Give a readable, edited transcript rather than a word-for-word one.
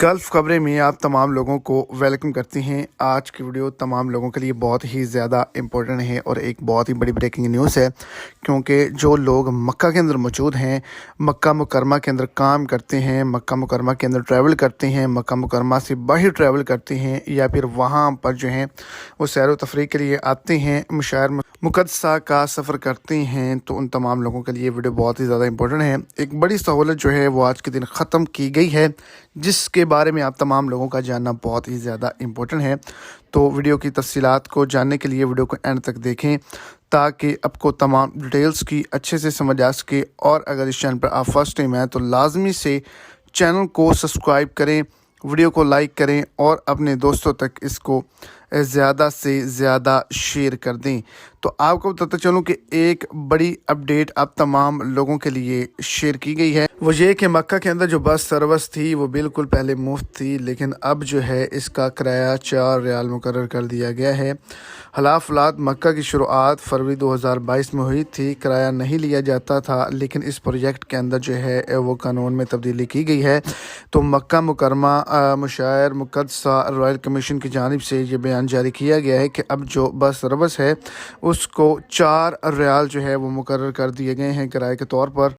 Gulf खबरें में आप तमाम लोगों को वेलकम करते हैं। आज की वीडियो तमाम लोगों के लिए बहुत ही ज़्यादा इम्पोर्टेंट है और एक बहुत ही बड़ी ब्रेकिंग न्यूज़ है, क्योंकि जो लोग मक्का के अंदर मौजूद हैं, मक्का मुकरमा के अंदर काम करते हैं, मक्का मुकरमा के अंदर ट्रैवल करते हैं, मक्का मुकरमा से बाहर ट्रैवल करते हैं या फिर वहाँ पर जो हैं वो सैर व तफरीह के लिए आते हैं, मशाइर मुक़द्दसा का सफ़र करते हैं, तो उन तमाम लोगों के लिए वीडियो बहुत ही ज़्यादा इंपॉर्टेंट है। एक बड़ी सहूलत जो है वो आज के दिन ख़त्म की गई है, जिसके बारे में आप तमाम लोगों का जानना बहुत ही ज़्यादा इम्पोर्टेंट है। तो वीडियो की तफसीलात को जानने के लिए वीडियो को एंड तक देखें, ताकि आपको तमाम डिटेल्स की अच्छे से समझ आ सके। और अगर इस चैनल पर आप फर्स्ट टाइम हैं तो लाजमी से चैनल को सब्सक्राइब करें, वीडियो को लाइक करें और अपने दोस्तों तक इसको ज़्यादा से ज़्यादा शेयर कर दें। तो आपको बताता चलूँ कि एक बड़ी अपडेट आप तमाम लोगों के लिए शेयर की गई है। वो ये कि मक्का के अंदर जो बस सर्विस थी वो बिल्कुल पहले मुफ्त थी, लेकिन अब जो है इसका किराया 4 रियाल मुकर्रर कर दिया गया है। हालात मक्का की शुरुआत फरवरी 2022 में हुई थी, किराया नहीं लिया जाता था, लेकिन इस प्रोजेक्ट के अंदर जो है वो कानून में तब्दीली की गई है। तो मक्का मुकरमा मशाइर मुक़द्दसा रॉयल कमीशन की जानिब से ये बयान जारी किया गया है कि अब जो बस सर्विस है उसको 4 रियाल जो है वो मुकर्रर कर दिए गए हैं किराए के तौर पर।